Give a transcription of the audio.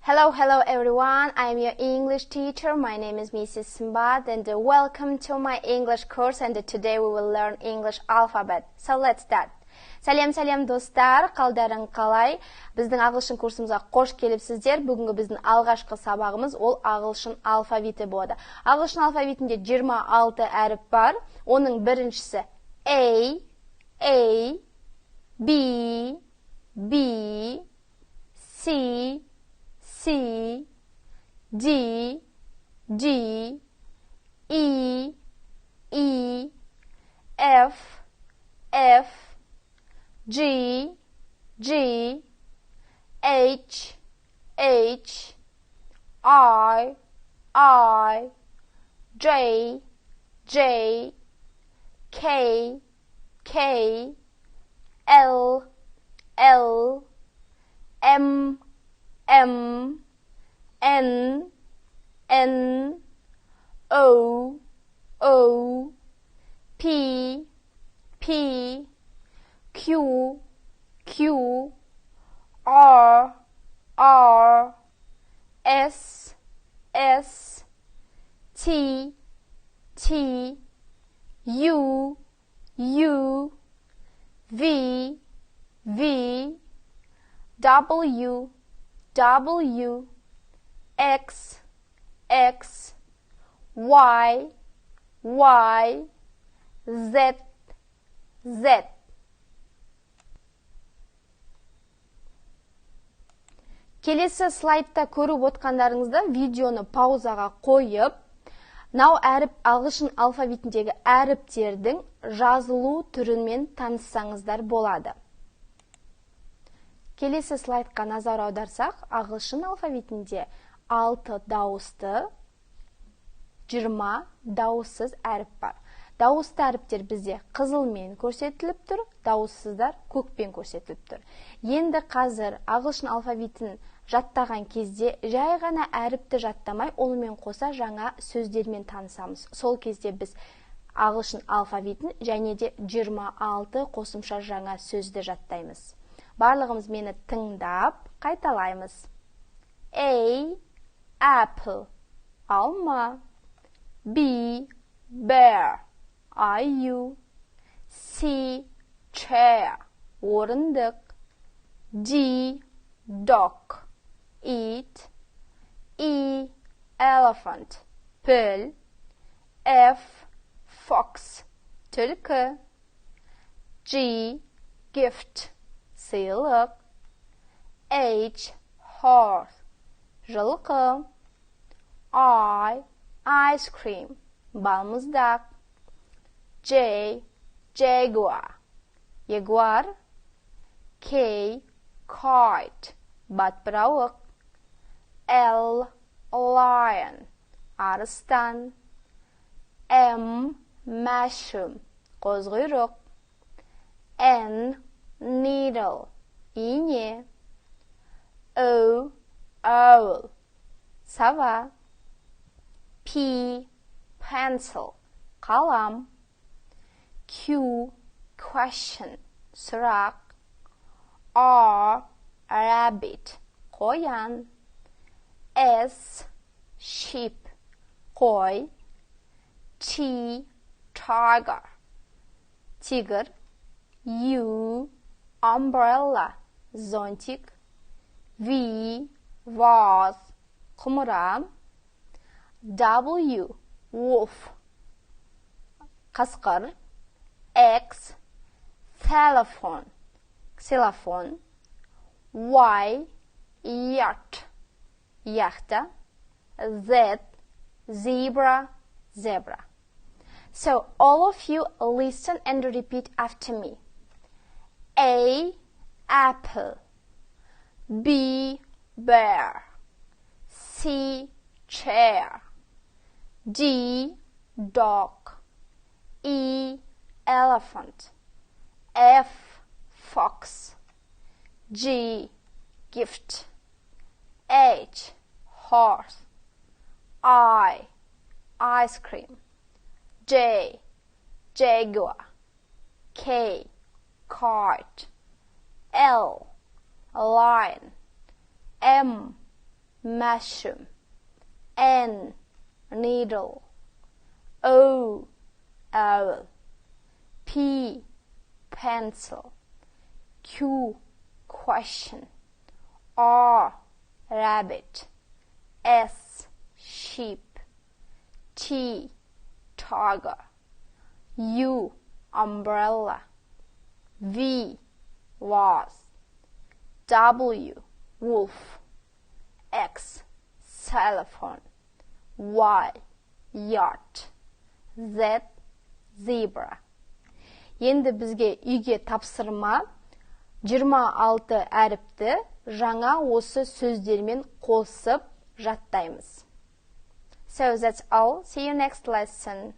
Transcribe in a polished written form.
Hello everyone, I am your English teacher. My name is Mrs. Simbad and welcome to my English course, and today we will learn English alphabet. So let's start. Сәлем достар, қалдарың қалай? Біздің ағылшын курсымызға қош келіпсіздер. Бүгінгі біздің алғашқы сабағымыз ол ағылшын алфавиті болады. Ағылшын алфавитінде 26 әріп бар. Оның біріншісі A, B, C, D, E, F, G, H, I, J, K, L, M, N, O, P, Q, R, S, T, U, V, W, X, Y, Z. Келесі слайдта көріп отқандарыңызда видеоны паузаға қойып, ағылшын алфавитіндегі әріптердің жазылу түрімен таныссаңыздар болады. Келесі слайдқа назар аударсақ, ағылшын алфавитінде 6 дауысты, 20 дауыссыз әріп бар. Дауысты әріптер бізде қызылмен көрсетіліп тұр, дауыссыздар көкпен көрсетіліп тұр. Енді қазір ағылшын алфавитін жаттаған кезде жай ғана әріпті жаттамай, онымен қоса жаңа сөздермен танысамыз. Сол кезде біз ағылшын алфавитін және де 26 қосымша жаңа сөзді жаттаймыз. Барлығымыз мені тыңдап қайталаймыз. A, apple, алма. B, bear, аю. C, chair, орындық. D, dog, eat. E, elephant, піл. F, fox, түлкі. G, gift, сыйлық. H, horse, жылқы. I, ice cream, балмұздақ. J, jaguar, ягуар. K, kite, батпырауық. L, lion, арыстан. M, mushroom, қозғұйрық. N, needle, ине. O, owl, сава. P, pencil, қалам. Q, question, сұрақ. R, rabbit, қоян. S, sheep, қой. T, tiger, тигр. U, umbrella, зонтик. V, vase, құмыра. W, wolf, қасқыр. X, xylophone, ксилофон. Y, yacht, яхта. Z, zebra, zebra. So all of you listen and repeat after me. A, apple. B, bear. C, chair. D, dog. E, elephant. F, fox. G, gift. H, horse. I, ice cream. J, jaguar. K, kite. L, lion. M, mushroom. N, needle. O, owl. P, pencil. Q, question. R, rabbit. S, sheep. T, tiger. U, umbrella. V, vase. W, wolf. X, xylophone. Y, yacht. Z, zebra. Енді бізге үйге тапсырма 26 әріпті жаңа осы сөздермен қосып жаттаймыз. So that's all. See you next lesson.